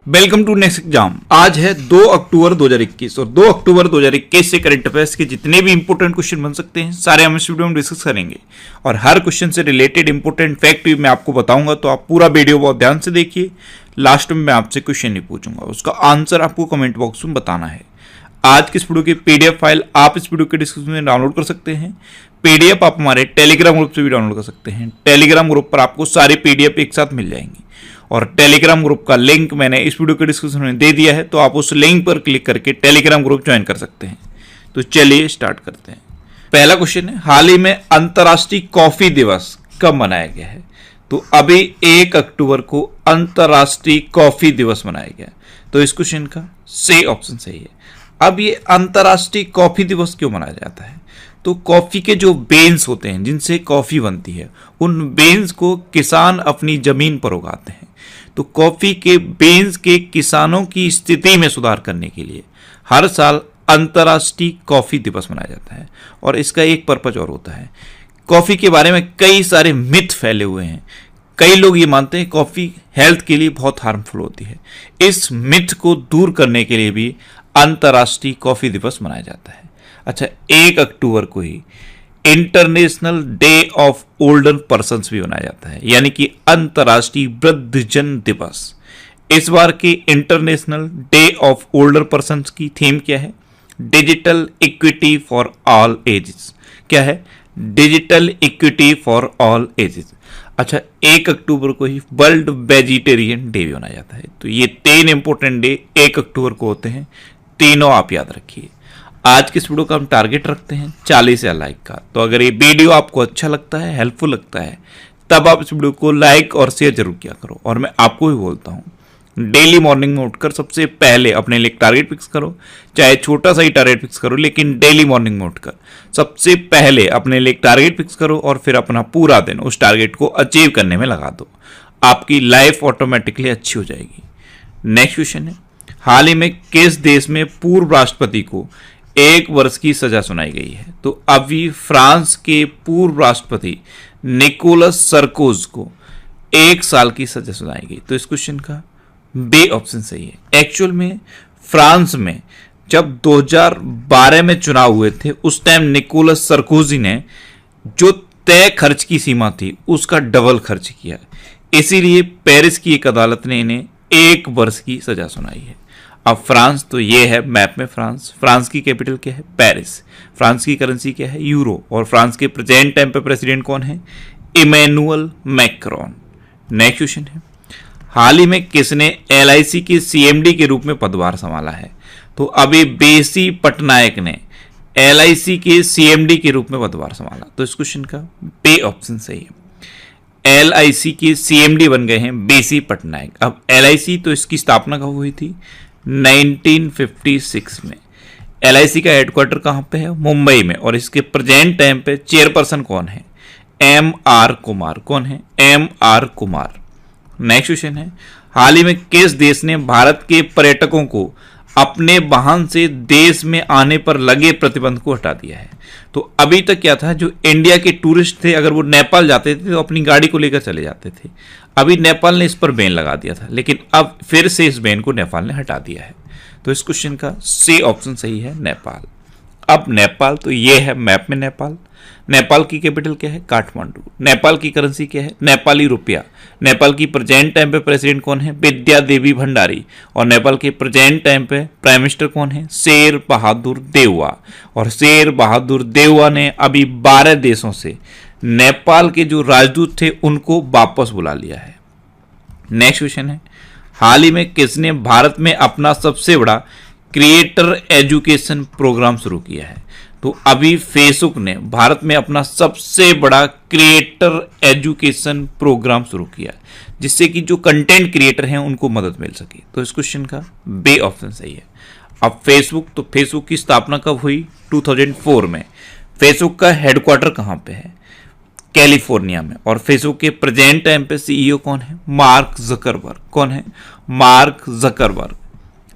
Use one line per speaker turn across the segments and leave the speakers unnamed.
Welcome to next exam. आज है 2 अक्टूबर 2021 और 2 अक्टूबर 2021 से करंट अफेयर्स के जितने भी इंपोर्टेंट क्वेश्चन बन सकते हैं सारे हम इस वीडियो में डिस्कस करेंगे और हर क्वेश्चन से रिलेटेड इंपोर्टेंट फैक्ट भी मैं आपको बताऊंगा, तो आप पूरा वीडियो बहुत ध्यान से देखिए। लास्ट में मैं आपसे क्वेश्चन नहीं पूछूंगा, उसका आंसर आपको कमेंट बॉक्स में बताना है। आज की इस वीडियो की पीडीएफ फाइल आप इस वीडियो के डिस्क्रिप्शन में डाउनलोड कर सकते हैं। पीडीएफ आप हमारे टेलीग्राम ग्रुप से भी डाउनलोड कर सकते हैं। टेलीग्राम ग्रुप पर आपको सारी पीडीएफ एक साथ मिल जाएंगी और टेलीग्राम ग्रुप का लिंक मैंने इस वीडियो के डिस्क्रिप्शन में दे दिया है, तो आप उस लिंक पर क्लिक करके टेलीग्राम ग्रुप ज्वाइन कर सकते हैं। तो चलिए स्टार्ट करते हैं। पहला क्वेश्चन है, हाल ही में अंतर्राष्ट्रीय कॉफी दिवस कब मनाया गया है? तो अभी 1 अक्टूबर को अंतर्राष्ट्रीय कॉफी दिवस मनाया गया। तो इस क्वेश्चन का सही ऑप्शन सही है। अब ये अंतर्राष्ट्रीय कॉफी दिवस क्यों मनाया जाता है? तो कॉफी के जो बेन्स होते हैं जिनसे कॉफी बनती है, उन बेन्स को किसान अपनी जमीन पर उगाते हैं। तो कॉफी के बेन्स के किसानों की स्थिति में सुधार करने के लिए हर साल अंतर्राष्ट्रीय कॉफी दिवस मनाया जाता है। और इसका एक पर्पज और होता है, कॉफी के बारे में कई सारे मिथ फैले हुए हैं। कई लोग ये मानते हैं कॉफी हेल्थ के लिए बहुत हार्मफुल होती है। इस मिथ को दूर करने के लिए भी अंतर्राष्ट्रीय कॉफी दिवस मनाया जाता है। अच्छा, 1 अक्टूबर को ही international day of older persons भी मनाया जाता है, यानी कि अंतर्राष्ट्रीय वृद्धजन दिवस। इस बार के international day of older persons की थीम क्या है? Digital equity for all ages. क्या है? Digital equity for all ages. अच्छा, 1 अक्टूबर को ही वर्ल्ड वेजिटेरियन डे भी मनाया जाता है। तो ये 3 इंपोर्टेंट डे 1 अक्टूबर को होते हैं, तीनों आप याद रखिए। आज के इस वीडियो का हम टारगेट रखते हैं 40,000 लाइक का। तो अगर ये वीडियो आपको अच्छा लगता है, हेल्पफुल लगता है, तब आप इस वीडियो को लाइक और शेयर जरूर किया करो। और मैं आपको भी बोलता हूँ, डेली मॉर्निंग में उठकर सबसे पहले अपने लिए टारगेट फिक्स करो, चाहे छोटा सा ही टारगेट फिक्स करो, लेकिन डेली मॉर्निंग में उठकर सबसे पहले अपने लिए टारगेट फिक्स करो और फिर अपना पूरा दिन उस टारगेट को अचीव करने में लगा दो। आपकी लाइफ ऑटोमेटिकली अच्छी हो जाएगी। नेक्स्ट क्वेश्चन है, हाल ही में किस देश में पूर्व राष्ट्रपति को 1 वर्ष की सजा सुनाई गई है? तो अभी फ्रांस के पूर्व राष्ट्रपति निकोलस सरकोज को 1 साल की सजा सुनाई गई। तो इस क्वेश्चन का बी ऑप्शन सही है। एक्चुअल में फ्रांस में जब 2012 में चुनाव हुए थे, उस टाइम निकोलस सरकोजी ने जो तय खर्च की सीमा थी उसका डबल खर्च किया, इसीलिए पेरिस की एक अदालत ने इन्हें 1 वर्ष की सजा सुनाई है। अब फ्रांस, तो ये है मैप में फ्रांस। फ्रांस की कैपिटल क्या है? पेरिस। फ्रांस की करेंसी क्या है? यूरो। और फ्रांस के प्रेजेंट टाइम पे प्रेसिडेंट कौन है? Emmanuel Macron. नेक्स्ट क्वेश्चन है, हाल ही में किसने LIC के CMD के रूप में पदभार संभाला है? तो अभी बीसी पटनायक ने LIC के CMD के रूप में पदभार संभाला। तो इस क्वेश्चन का बी ऑप्शन सही है। LIC के CMD बन गए हैं बीसी पटनायक। अब LIC, तो इसकी स्थापना कब हुई थी? 1956 में। LIC का हेडक्वार्टर कहां पे है? मुंबई में। और इसके प्रेजेंट टाइम पे चेयरपर्सन कौन है? MR कुमार। कौन है? MR कुमार। नेक्स्ट क्वेश्चन है, हाल ही में किस देश ने भारत के पर्यटकों को अपने वाहन से देश में आने पर लगे प्रतिबंध को हटा दिया है? तो अभी तक क्या था, जो इंडिया के टूरिस्ट थे अगर वो नेपाल जाते थे तो अपनी गाड़ी को लेकर चले जाते थे। अभी नेपाल ने इस पर बैन लगा दिया था, लेकिन अब फिर से इस बैन को नेपाल ने हटा दिया है। तो इस क्वेश्चन का सी ऑप्शन सही है, नेपाल। अब नेपाल, तो ये है मैप में नेपाल। नेपाल की कैपिटल क्या है? काठमांडू। नेपाल की करेंसी क्या है? नेपाली रुपया। नेपाल की प्रेजेंट टाइम पे प्रेसिडेंट कौन है? विद्या देवी भंडारी। और नेपाल के प्रेजेंट टाइम पे प्राइम मिनिस्टर कौन है? शेर बहादुर देउवा। और शेर बहादुर देउवा ने अभी 12 देशों से नेपाल के जो राजदूत थे उनको वापस बुला लिया है। नेक्स्ट क्वेश्चन है, हाल ही में किसने भारत में अपना सबसे बड़ा क्रिएटर एजुकेशन प्रोग्राम शुरू किया है? तो अभी फेसबुक ने भारत में अपना सबसे बड़ा क्रिएटर एजुकेशन प्रोग्राम शुरू किया, जिससे कि जो कंटेंट क्रिएटर हैं उनको मदद मिल सके। तो इस क्वेश्चन का बी ऑप्शन सही है। अब फेसबुक, तो फेसबुक की स्थापना कब हुई? 2004 में। फेसबुक का हेडक्वार्टर कहां पे है? कैलिफोर्निया में। और फेसबुक के प्रेजेंट टाइम पे CEO कौन है? Mark Zuckerberg. कौन है? Mark Zuckerberg.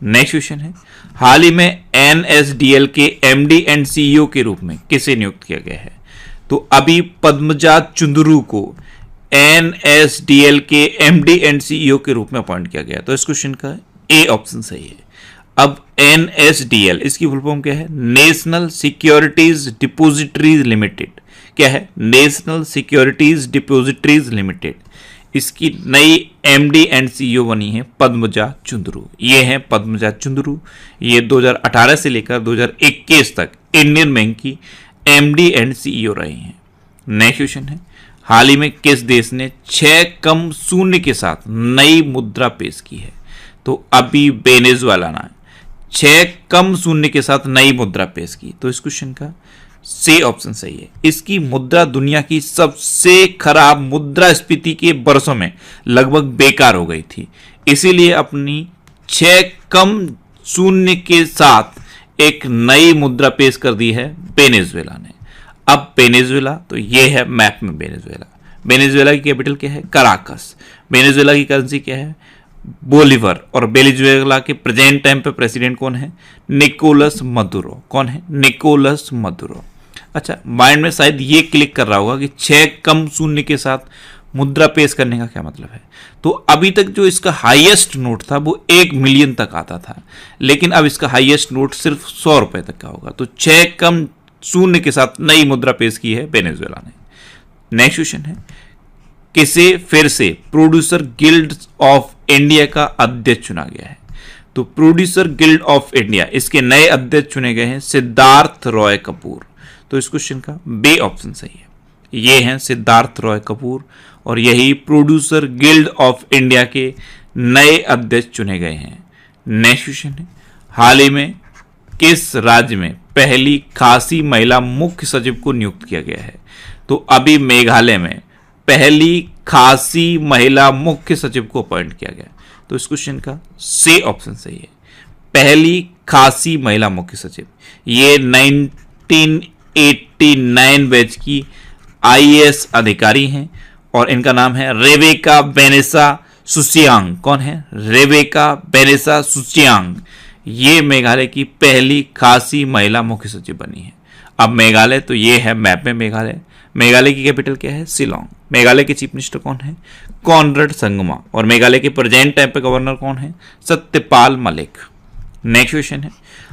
नेक्स्ट क्वेश्चन है, हाल ही में NSDL के MD एंड CEO के रूप में किसे नियुक्त किया गया है? तो अभी पद्मजा चुंदरू को NSDL के MD एंड CEO के रूप में अपॉइंट किया गया। तो इस क्वेश्चन का ए ऑप्शन सही है। अब NSDL इसकी फुल फॉर्म क्या है? National securities depositories limited. क्या है? National securities depositories limited. इसकी नई MD एंड CEO बनी है पद्मजा चुंदरू। ये है पद्मजा चुंदरू। ये 2018 से लेकर 2021 तक इंडियन बैंक की MD एंड CEO रही हैं। नेक्स्ट क्वेश्चन है, हाल ही में किस देश ने 6 कम शून्य के साथ नई मुद्रा पेश की है? तो अभी वेनेजुएला ने 6 कम शून्य के साथ नई मुद्रा पेश की। तो इस क्वेश्चन का सी ऑप्शन सही है। इसकी मुद्रा दुनिया की सबसे खराब मुद्रास्फीति के वर्षों में लगभग बेकार हो गई थी, इसीलिए अपनी 6 कम शून्य के साथ एक नई मुद्रा पेश कर दी है वेनेजुएला ने। अब वेनेजुएला, तो ये है मैप में वेनेजुएला। वेनेजुएला की कैपिटल क्या है? कराकस। वेनेजुएला की करेंसी क्या है? बोलीवर। और वेनेजुएला के प्रेजेंट टाइम पे प्रेसिडेंट कौन है? Nicolas Maduro. कौन है? Nicolas Maduro. अच्छा, माइंड में शायद ये क्लिक कर रहा होगा कि 6 कम शून्य के साथ मुद्रा पेश करने का क्या मतलब है। तो अभी तक जो इसका हाईएस्ट नोट था वो 1 मिलियन तक आता था, लेकिन अब इसका हाईएस्ट नोट सिर्फ 100 रुपए तक का होगा। तो 6 कम शून्य के साथ नई मुद्रा पेश की है वेनेजुएला ने। नेक्स्ट क्वेश्चन है, किसे फिर से प्रोड्यूसर गिल्ड ऑफ इंडिया का अध्यक्ष चुना गया है? तो प्रोड्यूसर गिल्ड ऑफ इंडिया, इसके नए अध्यक्ष चुने गए हैं सिद्धार्थ रॉय कपूर। तो इस क्वेश्चन का बी ऑप्शन सही है। ये हैं सिद्धार्थ रॉय कपूर और यही प्रोड्यूसर गिल्ड ऑफ इंडिया के नए अध्यक्ष चुने गए हैं। नेक्स्ट क्वेश्चन है, हाल ही में किस राज्य में पहली खासी महिला मुख्य सचिव को नियुक्त किया गया है? तो अभी मेघालय में पहली खासी महिला मुख्य सचिव को अपॉइंट किया गया। तो इस क्वेश्चन का सी ऑप्शन सही है। पहली खासी महिला मुख्य सचिव, ये 1989 बैच की IAS अधिकारी हैं और इनका नाम है रेबेका बेनेसा सुसियांग। कौन है? रेबेका बेनेसा सुसियांग। ये मेघालय की पहली खासी महिला मुख्य सचिव बनी है। अब मेघालय, तो ये है मैप में मेघालय। मेघालय की कैपिटल क्या है? शिलोंग। मेघालय के चीफ मिनिस्टर कौन है? कॉनरेड संगमा। और मेघालय के प्रेजेंट टाइम पे गवर्नर कौन है? सत्यपाल मलिक। नेक्स्ट क्वेश्चन है,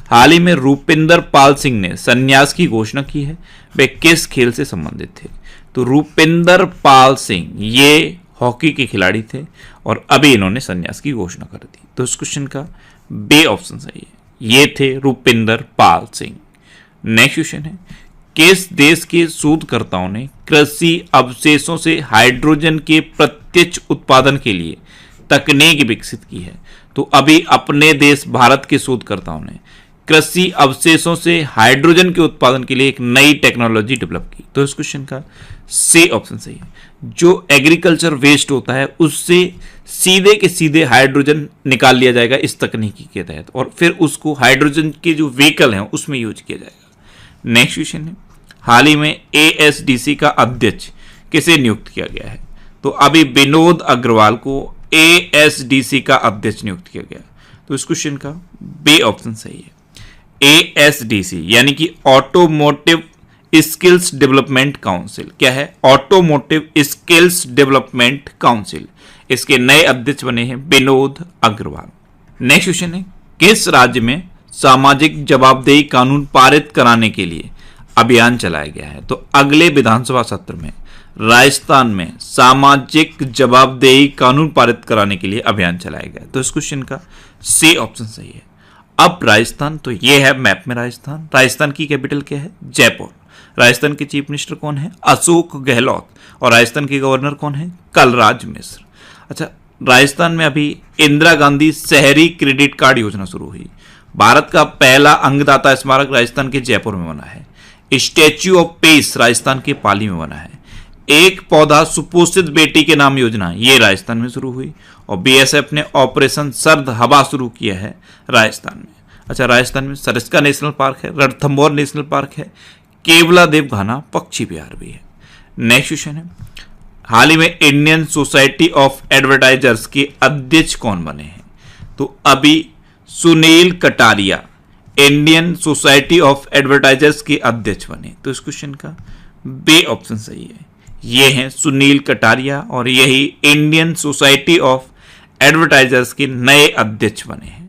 हाल ही में रूपिंदर पाल सिंह ने संन्यास की घोषणा की है, वे किस खेल से संबंधित थे? तो रूपिंदर पाल सिंह ये हॉकी के खिलाड़ी थे और अभी इन्होंने संन्यास की घोषणा कर दी। तो इस क्वेश्चन का बी ऑप्शन सही है। ये थे रूपिंदर पाल सिंह। नेक्स्ट क्वेश्चन है, किस देश के शोधकर्ताओं ने कृषि अवशेषों से हाइड्रोजन के प्रत्यक्ष उत्पादन के लिए तकनीक विकसित की है? तो अभी अपने देश भारत के शोधकर्ताओं ने कृषि अवशेषों से हाइड्रोजन के उत्पादन के लिए एक नई टेक्नोलॉजी डेवलप की। तो इस क्वेश्चन का सी ऑप्शन सही है। जो एग्रीकल्चर वेस्ट होता है उससे सीधे के सीधे हाइड्रोजन निकाल लिया जाएगा इस तकनीकी के तहत, और फिर उसको हाइड्रोजन के जो व्हीकल हैं उसमें यूज किया जाएगा। नेक्स्ट क्वेश्चन है, हाल ही में ASDC का अध्यक्ष किसे नियुक्त किया गया है? तो अभी विनोद अग्रवाल को ASDC का अध्यक्ष नियुक्त किया गया। तो इस क्वेश्चन का बी ऑप्शन सही है। ASDC यानी कि ऑटोमोटिव स्किल्स डेवलपमेंट काउंसिल। क्या है? Automotive skills development council. इसके नए अध्यक्ष बने हैं विनोद अग्रवाल। नेक्स्ट क्वेश्चन है, किस राज्य में सामाजिक जवाबदेही कानून पारित कराने के लिए अभियान चलाया गया है? तो अगले विधानसभा सत्र में राजस्थान में सामाजिक जवाबदेही कानून पारित कराने के लिए अभियान चलाया गया। तो इस क्वेश्चन का सी ऑप्शन सही है। अब राजस्थान, तो ये है मैप में राजस्थान। राजस्थान की कैपिटल क्या है? जयपुर। राजस्थान के चीफ मिनिस्टर कौन है? अशोक गहलोत। और राजस्थान के गवर्नर कौन है? कलराज मिश्र। अच्छा, राजस्थान में अभी इंदिरा गांधी शहरी क्रेडिट कार्ड योजना शुरू हुई। भारत का पहला अंगदाता स्मारक राजस्थान के जयपुर में बना है। स्टैच्यू ऑफ पीस राजस्थान के पाली में बना है। एक पौधा सुपोषित बेटी के नाम योजना ये राजस्थान में शुरू हुई। और BSF ने ऑपरेशन सर्द हवा शुरू किया है राजस्थान में। अच्छा, राजस्थान में सरिस्का नेशनल पार्क है, रणथंभौर नेशनल पार्क है, केवला देवघाना पक्षी विहार भी है। नेक्स्ट क्वेश्चन है, हाल ही में इंडियन सोसाइटी ऑफ एडवर्टाइजर्स के अध्यक्ष कौन बने हैं? तो अभी Sunil Kataria Indian society of advertisers के अध्यक्ष बने। तो इस क्वेश्चन का बी ऑप्शन सही है। ये हैं सुनील कटारिया और यही इंडियन सोसाइटी ऑफ एडवर्टाइजर्स के नए अध्यक्ष बने हैं।